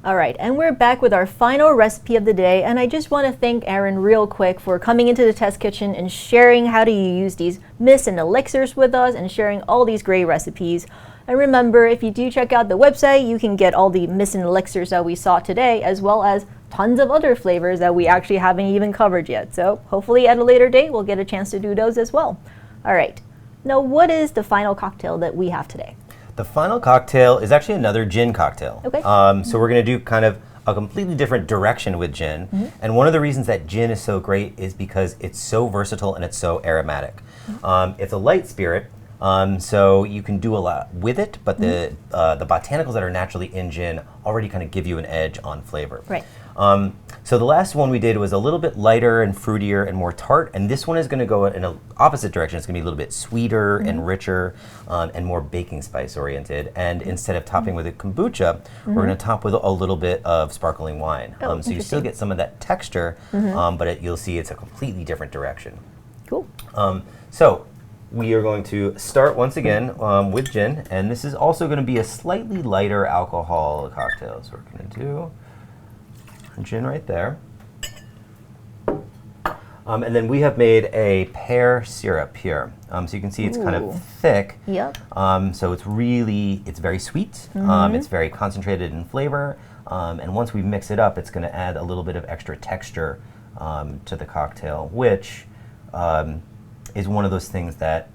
All right, and we're back with our final recipe of the day, and I just want to thank Aaron real quick for coming into the test kitchen and sharing how to use these mists and elixirs with us and sharing all these great recipes. And remember, if you do check out the website, you can get all the mists and elixirs that we saw today, as well as tons of other flavors that we actually haven't even covered yet. So hopefully at a later date, we'll get a chance to do those as well. All right, now what is the final cocktail that we have today? The final cocktail is actually another gin cocktail. Okay. So we're going to do kind of a completely different direction with gin. And one of the reasons that gin is so great is because it's so versatile and it's so aromatic. It's a light spirit, so you can do a lot with it, but the botanicals that are naturally in gin already kind of give you an edge on flavor. Right. So the last one we did was a little bit lighter and fruitier and more tart, and this one is going to go in an opposite direction. It's going to be a little bit sweeter and richer and more baking spice oriented. And instead of topping with a kombucha, we're going to top with a little bit of sparkling wine. So you still get some of that texture, but you'll see it's a completely different direction. Cool. So we are going to start once again with gin, and this is also going to be a slightly lighter alcohol cocktail. So we're going to do gin right there. And then we have made a pear syrup here. So you can see it's kind of thick. Yep. So it's very sweet. It's very concentrated in flavor. And once we mix it up, it's going to add a little bit of extra texture to the cocktail, which is one of those things that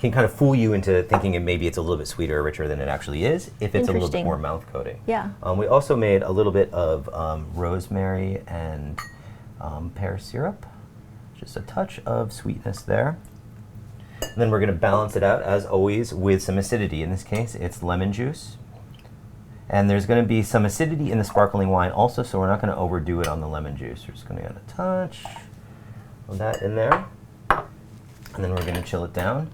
can kind of fool you into thinking maybe it's a little bit sweeter or richer than it actually is if it's a little bit more mouth coating. Yeah. We also made a little bit of rosemary and pear syrup, just a touch of sweetness there. And then we're going to balance it out, as always, with some acidity. In this case, it's lemon juice. And there's going to be some acidity in the sparkling wine also, so we're not going to overdo it on the lemon juice. We're just going to add a touch of that in there. And then we're going to chill it down.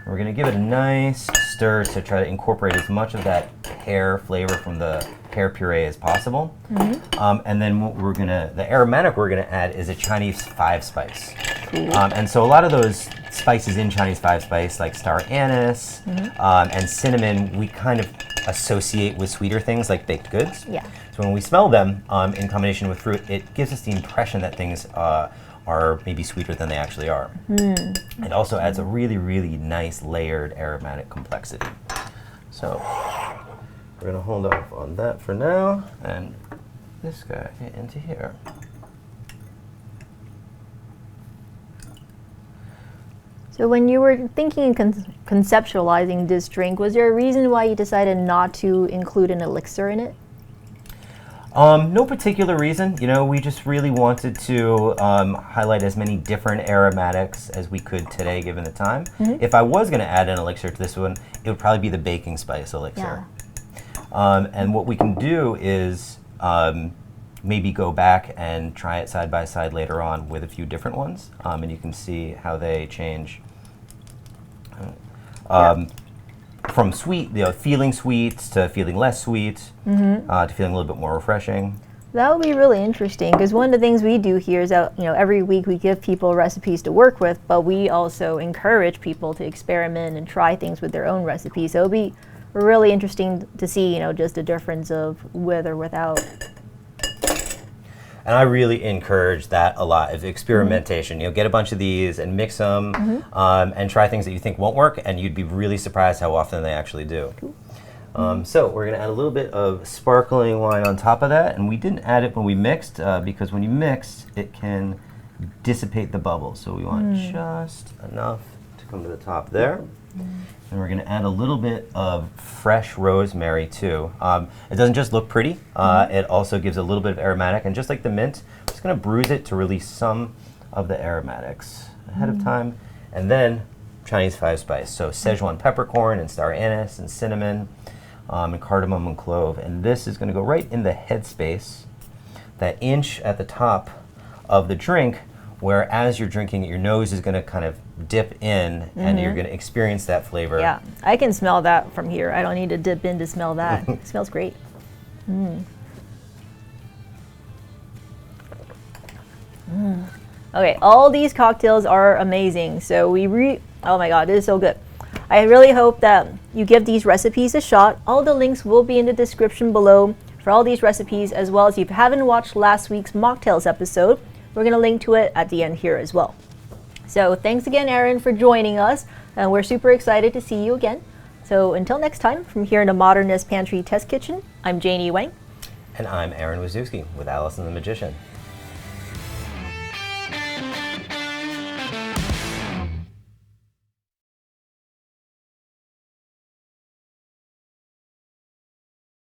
We're going to give it a nice stir to try to incorporate as much of that pear flavor from the pear puree as possible. And then what the aromatic we're going to add is a Chinese 5-spice. Cool. And so a lot of those spices in Chinese 5-spice, like star anise and cinnamon, we kind of associate with sweeter things like baked goods. Yeah. So when we smell them in combination with fruit, it gives us the impression that things are maybe sweeter than they actually are. It also adds a really, really nice layered aromatic complexity. So we're going to hold off on that for now, and this guy into here. So when you were thinking and conceptualizing this drink, was there a reason why you decided not to include an elixir in it? No particular reason. We just really wanted to highlight as many different aromatics as we could today, given the time. If I was going to add an elixir to this one, it would probably be the baking spice elixir. Yeah. And what we can do is maybe go back and try it side by side later on with a few different ones, and you can see how they change. From sweet, feeling sweet to feeling less sweet, to feeling a little bit more refreshing. That would be really interesting, because one of the things we do here is that every week we give people recipes to work with, but we also encourage people to experiment and try things with their own recipes. So it'll be really interesting to see, just the difference of with or without. And I really encourage that a lot, of experimentation. Get a bunch of these and mix them and try things that you think won't work, and you'd be really surprised how often they actually do. Cool. So we're going to add a little bit of sparkling wine on top of that, and we didn't add it when we mixed because when you mix, it can dissipate the bubbles. So we want just enough to come to the top there. And we're going to add a little bit of fresh rosemary too. It doesn't just look pretty, it also gives a little bit of aromatic, and just like the mint, I'm just going to bruise it to release some of the aromatics ahead of time. And then Chinese 5-spice, so Szechuan peppercorn and star anise and cinnamon and cardamom and clove. And this is going to go right in the headspace, that inch at the top of the drink, where as you're drinking it, your nose is going to kind of dip in and you're going to experience that flavor. Yeah, I can smell that from here. I don't need to dip in to smell that. It smells great. Okay, all these cocktails are amazing. So oh my god, this is so good. I really hope that you give these recipes a shot. All the links will be in the description below for all these recipes, as well as if you haven't watched last week's Mocktails episode, we're going to link to it at the end here as well. So thanks again, Aaron, for joining us, and we're super excited to see you again. So until next time, from here in the Modernist Pantry Test Kitchen, I'm Janie Wang. And I'm Aaron Wisniewski with Alice and the Magician.